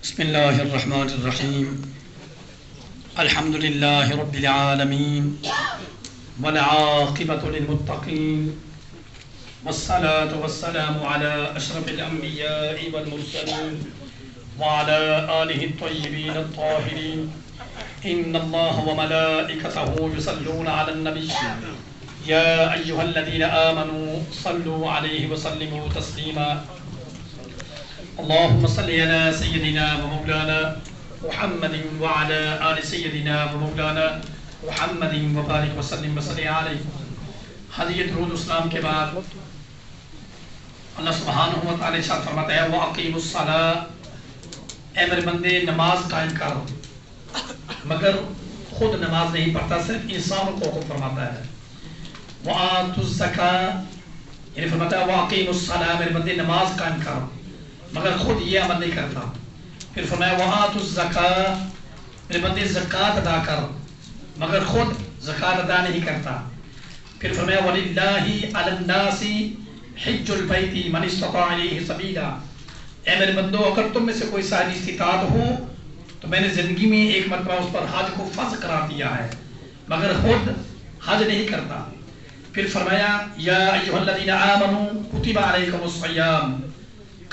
بسم الله الرحمن الرحيم الحمد لله رب العالمين والعاقبة للمتقين والصلاة والسلام على أشرف الأنبياء والمرسلين وعلى آله الطيبين الطاهرين إن الله وملائكته يصلون على النبي يا أيها الذين آمنوا صلوا عليه وسلموا تسليما اللهم صل على سيدنا ومولانا محمد وعلى آل سيدنا ومولانا محمد وبارك وسلم وصلی علیہ. حضرت درود اسلام کے بعد اللہ سبحانہ و تعالی ارشاد فرماتا ہے وَأَقِيمُوا الصَّلَاةَ، اے میرے بندے نماز قائم کرو. مگر خود نماز نہیں پڑھتا، صرف انسانوں کو حکم فرماتا ہے. وَآتُوا الزَّكَاةَ، یعنی فرماتا ہے وَأَقِيمُوا الصَّلَاةَ، میرے بندے نماز قائم کرو، مگر خود یہ عمل نہیں کرتا. پھر فرمایا وَآتُوا الزَّكَاةَ، میرے بندے زکوٰۃ ادا کر، مگر خود زکوٰۃ ادا نہیں کرتا. پھر فرمایا وَلِلَّهِ عَلَى النَّاسِ حِجُّ الْبَيْتِ مَنِ اسْتَطَاعَ إِلَيْهِ سَبِيلًا، اے میرے بندو اگر تم میں سے کوئی صاحب استطاعت ہو تو میں نے زندگی میں ایک مرتبہ اس پر حج کو فرض قرار دیا ہے، مگر خود حج نہیں کرتا. پھر فرمایا یا ایھا الذین آمنوا کتب علیکم الصیام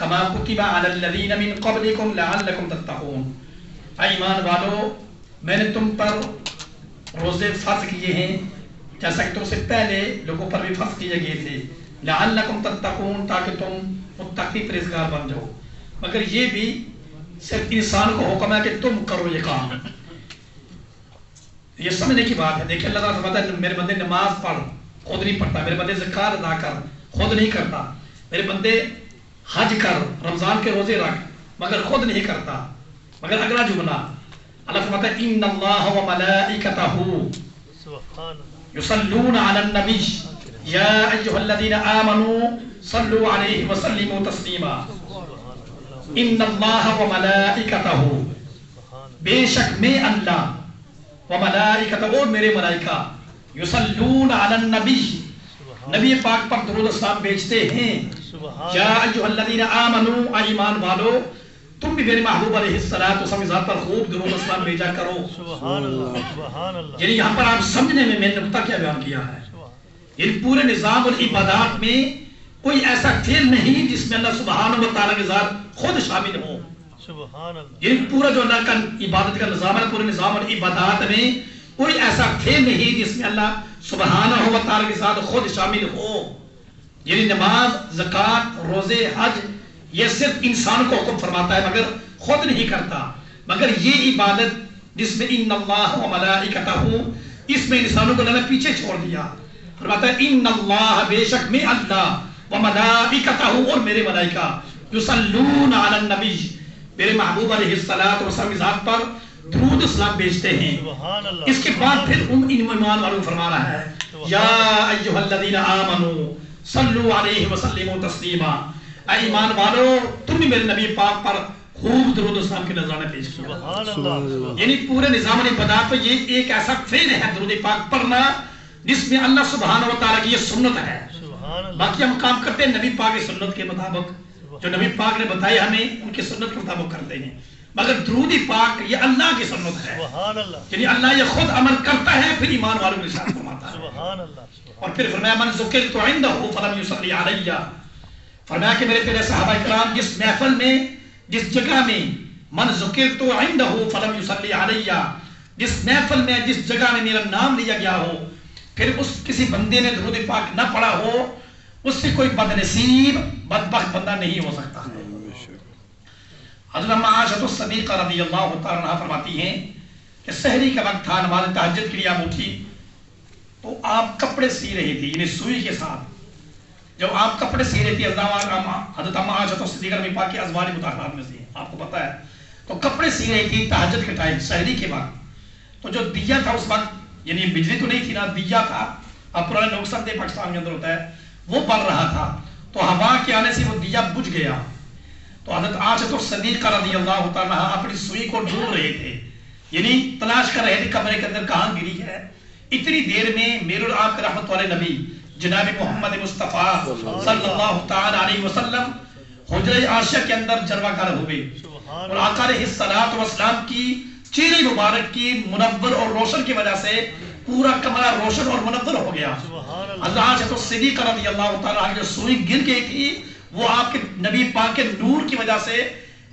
کما کتب علی الذین من قبلکم لعلکم تتقون، اے ایمان والو میں نے تم پر روزے فرض کیے ہیں جیسا کہ تم سے پہلے لوگوں پر بھی فرض کیے گئے تھے، لعلکم تتقون تاکہ تم متقی پرہیزگار بن جاؤ. مگر یہ بھی صرف انسان کو حکم ہے کہ تم کرو یہ کام. یہ سمجھنے کی بات ہے. دیکھیں اللہ تعالیٰ فرماتا ہے میرے بندے نماز پڑھ، خود نہیں پڑھتا. میرے بندے زکوٰۃ ادا کر، خود نہیں کرتا. میرے بندے حج کر، رمضان کے روزے رکھ، مگر خود نہیں کرتا. مگر اگلا جملہ اللہ فرماتا ہے ان اللہ وملائکتہ یصلون علی النبی یا ایھا الذین آمنوا صلوا علیہ وسلموا تسلیما. ان اللہ وملائکتہ، بے شک میں اللہ، وملائکتہ اور میرے ملائکہ، یصلون علی النبی، نبی پاک پر درود و سلام بھیجتے ہیں. یا ایھا الذین آمنوا، ایمان والو تم بھی میرے محبوب علیہ الصلوۃ والسلام ذات پر خوب درود و سلام بھیجا کرو. سبحان اللہ سبحان اللہ. یعنی یہاں پر آپ سمجھنے میں نے نقطہ کیا بیان کیا ہے، یعنی پورے نظام اور عبادات میں کوئی ایسا فعل نہیں جس میں اللہ سبحانہ و تعالیٰ کی ذات خود شامل ہو. سبحان اللہ. یعنی پورا جو اللہ کا عبادت کا نظام ہے، پورے نظام اور عبادات میں کوئی ایسا فعل نہیں جس میں اللہ سبحانہ و تعالیٰ کی ذات خود شامل ہو. یعنی نماز، زکوٰۃ، روزے، حج یہ صرف انسان کو حکم فرماتا ہے مگر خود نہیں کرتا. مگر یہ عبادت جس میں ان اللہ و ملائکتہ، اس میں انسانوں کو اللہ نے پیچھے چھوڑ دیا. فرماتا ہے ان اللہ، بے شک میں اللہ، و ملائکتہ اور میرے ملائکہ، یصلون علی النبی، میرے محبوب علیہ الصلوۃ والسلام کی ذات پر درود و سلام بھیجتے ہیں. اس کے بعد پھر ان ایمان والوں کو فرما رہا ہے یا ایھا الذین آمنوا صلوا علیہ وسلموا تسلیما، اے ایمان والو تم بھی میرے نبی پاک پر خوب درود و سلام کے نذرانے پیش کیا. سبحان اللہ. یعنی پورے نظام العبادات میں یہ ایک ایسا فعل ہے درود پاک پڑھنا جس میں اللہ سبحانہ و تعالیٰ کی یہ سنت ہے. باقی ہم کام کرتے ہیں نبی پاک کی سنت کے مطابق، جو نبی پاک نے بتایا ہمیں ان کی سنت کے مطابق کرتے ہیں. مگر درود پاک یہ اللہ کی سنت ہے. یعنی اللہ یہ خود عمل کرتا ہے پھر ایمان والوں کو ارشاد فرماتا ہے. اور پھر فرمایا من ذکرت عندہ فلم یصلی علیہ، فرمایا کہ میرے پیارے صحابہ کرام جس محفل میں، جس جگہ میں، من ذکرت عندہ فلم یصلی علیہ، جس محفل میں، جس جگہ میں میرا نام لیا گیا ہو پھر اس کسی بندے نے درود پاک نہ پڑھا ہو، اس سے کوئی بدنصیب بدبخت بندہ نہیں ہو سکتا ہے. حضرت اماں عائشہ الصدیقہ رضی اللہ تعالیٰ عنہا فرماتی ہیں کہ سحری کا وقت تھا، نماز تہجد کے لیے آپ اٹھی تو آپ کپڑے سی رہی تھی، یعنی سوئی کے ساتھ. جب آپ کپڑے سی رہی تھی، حضرت اماں عائشہ الصدیقہ رضی اللہ عنہا کے ازواج مطہرات میں سے آپ کو پتہ ہے، تو کپڑے سی رہی تھی تہجد کے ٹائم، سحری کے وقت. تو جو دیا تھا اس وقت، یعنی بجلی تو نہیں تھی نا، دیا تھا، اب پرانے لوگ سب دے پاکستان کے اندر ہوتا ہے، وہ بڑھ رہا تھا. تو ہوا کے آنے سے وہ دیا بجھ گیا. تو حضرت عائشہ الصدیقہ رضی اللہ تعالیٰ عنہا اپنی سوئی کو ڈھونڈ رہے تھے، یعنی تلاش کر رہے تھے کمرے کے اندر کہاں گری ہے. اتنی دیر میں میرے اور آپ کے رحمت والے نبی جناب محمد مصطفیٰ صلی اللہ تعالیٰ علیہ وسلم حجرہ عائشہ کے اندر جلوہ گر ہوئے. اور آقا علیہ الصلوۃ والسلام کی چہرے مبارک کی منور اور روشن کی وجہ سے پورا کمرہ روشن اور منور ہو گیا. حضرت صدیقہ رضی اللہ تعالیٰ عنہ جو سوئی گر گئی تھی وہ آپ کے نبی پاک کے نور کی وجہ سے،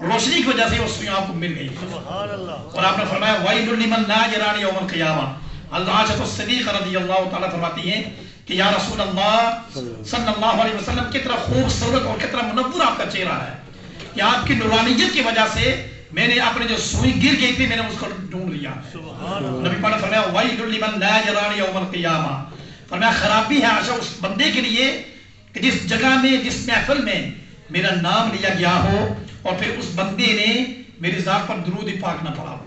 روشنی کی وجہ سے وہ سوئی آپ کو مل گئی. اور آپ نے فرمایا وَيْلٌ لِمَن لَا يَرَانِ يَوْمَ الْقِيَامَةِ. حضرت صدیقہ رضی اللہ تعالیٰ فرماتی ہیں کہ یا رسول اللہ صلی اللہ علیہ وسلم کتنا خوبصورت اور کتنا منور آپ کا چہرہ ہے کہ آپ کی نورانیت کی وجہ سے میں نے اپنے جو سوئی گر گئی تھی میں نے اس کو ڈھونڈ لیا. نبی پاک نے فرمایا وَيْلٌ لِمَن لَا يَرَانِ يَوْمَ الْقِيَامَةِ. فرمایا خرابی ہے عاشق اس بندے کے لیے کہ جس جگہ میں، جس محفل میں میرا نام لیا گیا ہو اور پھر اس بندے نے میری ذات پر درود پاک نہ پڑھا ہو.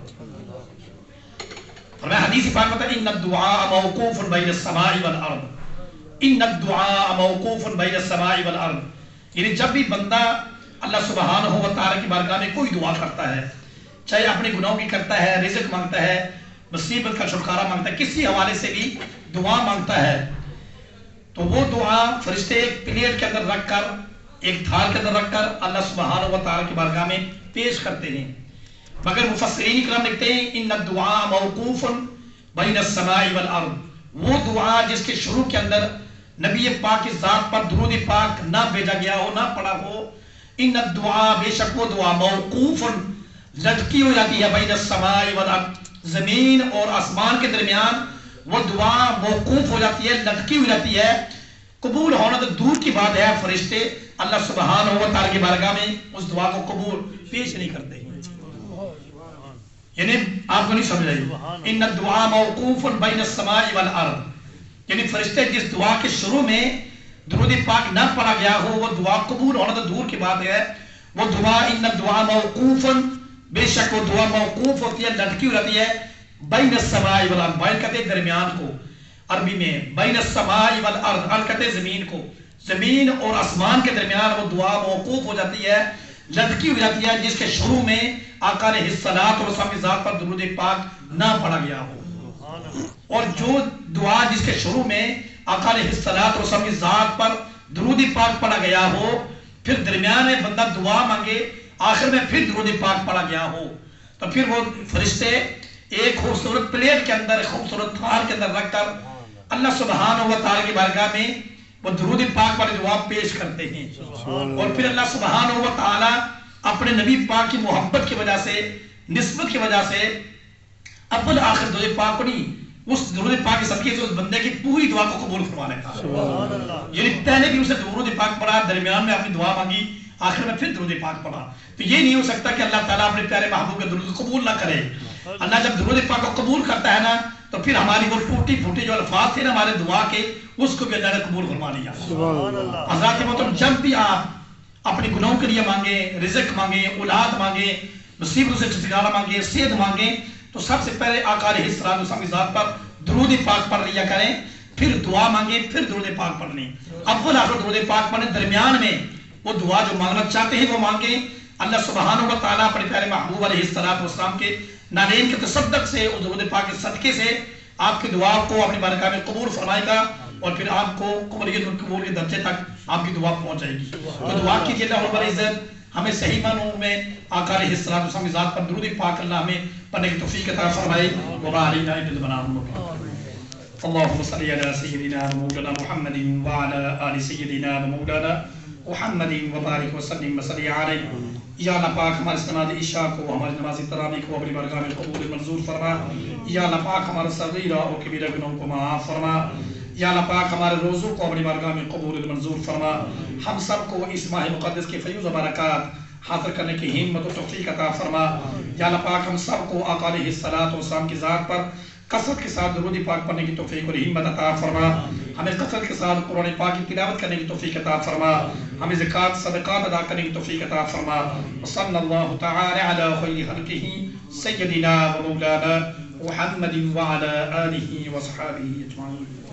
فرمایا حدیث پاک بتا ان الدعاء موقوف بین السماء والارض. ان الدعاء موقوف بین السماء والارض. یعنی جب بھی بندہ اللہ سبحانہ و تعالی کی بارگاہ میں کوئی دعا کرتا ہے، چاہے اپنے گناہوں کی کرتا ہے، رزق مانگتا ہے، مصیبت کا چھٹکارا مانگتا ہے، کسی حوالے سے بھی دعا مانگتا ہے، تو وہ دعا فرشتے ایک پلیٹ کے اندر رکھ کر، ایک تھال کے اندر رکھ کر اللہ سبحانہ و تعالی کی بارگاہ میں پیش کرتے ہیں. مگر مفسرین کرام لکھتے ہیں ان الدعاء موقوف بین السماء والارض. وہ دعا جس کے شروع کے اندر نبی پاک کی ذات پر درود پاک نہ بھیجا گیا ہو، نہ پڑھا ہو، ان الدعاء بے شک وہ دعا موقوف لٹکی ہو جاتی ہے بین السماء والارض، زمین اور آسمان کے درمیان وہ دعا موقوف ہو جاتی ہے، لٹکی ہو جاتی ہے. قبول ہونا تو دور کی بات ہے، فرشتے اللہ سبحانہ و تعالی کی بارگاہ میں اس دعا کو قبول پیش نہیں کرتے. یعنی آپ کو نہیں سمجھ رہی ان الدعاء موقوف بین السماء والارض، یعنی فرشتے جس دعا کے شروع میں درود پاک نہ پڑھا گیا ہو وہ دعا قبول ہونا تو دور کی بات ہے. وہ دعا ان الدعاء موقوف، بے شک وہ دعا موقوف ہوتی ہے، لٹکی ہو جاتی ہے بین السماء والارض. بین کہتے ہیں درمیان کو عربی میں، بین السماء والارض، ارض کہتے ہیں زمین کو، زمین اور آسمان کے درمیان وہ دعا موقوف ہو جاتی ہے، لٹکی ہو جاتی ہے، جس کے شروع میں آقا علیہ الصلوۃ والسلام کی ذات پر درود پاک نہ پڑھا گیا ہو. اور جو دعا جس کے شروع میں آقا علیہ الصلوۃ والسلام کی ذات پر درود پاک پڑھا گیا ہو، پھر درمیان میں بندہ دعا مانگے، آخر میں پھر درود پاک پڑھا گیا ہو، تو پھر وہ فرشتے ایک خوبصورت پلیٹ کے اندر، خوبصورت تھال کے اندر رکھ کر اللہ سبحانہ و تعالی کی بارگاہ میں وہ درود پاک والی دعا پیش کرتے ہیں. اور پھر اللہ سبحانہ و تعالی اپنے نبی پاک کی محبت کی وجہ سے، نسبت کی وجہ سے اول آخر درود پاک کو نہیں، اس درود پاک کے صدقے سے اس بندے کی پوری دعا کو قبول فرما لیتا ہے. یعنی پہلے بھی اسے درود پاک پڑھا، درمیان میں اپنی دعا مانگی، آخر میں پھر درود پاک پڑھا. تو یہ نہیں ہو سکتا کہ اللہ تعالیٰ اپنے پیارے محبوب کے درود کو قبول نہ کرے. اللہ جب درود پاک کو قبول کرتا ہے نا تو پھر ہماری وہ ٹوٹی پھوٹی جو الفاظ تھے نا ہمارے دعا کے، اس کو بھی اللہ نے قبول فرما لیا. حضرات محترم جب بھی آپ اپنے گناہوں کے لیے مانگیں، رزق مانگیں، اولاد مانگیں، مصیبتوں سے چھٹکارا مانگیں، صحت مانگیں، تو سب سے پہلے آقا علیہ السلام کی ذات پر درود پاک پڑھ لیا کریں، پھر دعا مانگیں، پھر درود پاک پڑھیں. اول آخر درود پاک پڑھیں، درمیان میں وہ دعا جو مانگنا چاہتے ہیں وہ مانگیں. اللہ سبحانہ و تعالیٰ اپنے پیارے محبوب علیہ السلام کے نالین کے تصدق سے، اس درود پاک کے صدقے سے آپ کی دعا کو اپنی بارگاہ میں قبول فرمائے گا، اور پھر آپ کو قبولیت اور قبول کے درجے تک آپ کی دعا پہنچ جائے گی. تو دعا کیجیے اللہ رب العزت ہمیں صحیح معنوں میں آقا علیہ السلام کی ذات پر درود پاک اللہ ہمیں پڑھنے کی توفیق عطا فرمائے. وبارک علینا اللهم صل على سيدنا ومولانا محمد وعلى آل سيدنا ومولانا محمد وبارک وسلم وصلی علیہ. یا اللہ پاک ہمارے نماز عشاء کو، ہماری نماز تراویح کو اپنی بارگاہ میں قبول منظور فرما. یا اللہ پاک ہمارے صغیرہ اور کبیرہ گناہوں کو معاف فرما. یا اللہ پاک ہمارے روزوں کو اپنی بارگاہ میں قبول منظور فرما. ہم سب کو اس ماہ مقدس کے فیوز و برکات حاصل کرنے کی ہمت و توفیق عطا فرما. یا اللہ پاک ہم سب کو آقا علیہ السلام کی ذات پر کثرت کے ساتھ درود پاک پڑھنے کی توفیق اور ہمت عطا فرما. ہمیں کثرت کے ساتھ قرآن پاک کی تلاوت کرنے کی توفیق عطا فرما. ہمیں زکوٰۃ صدقات ادا کرنے کی توفیق عطا فرما. صلی اللہ تعالی علی خیر خلقہ سیدنا و مولانا محمد وعلی آلہ وصحبہ اجمعین.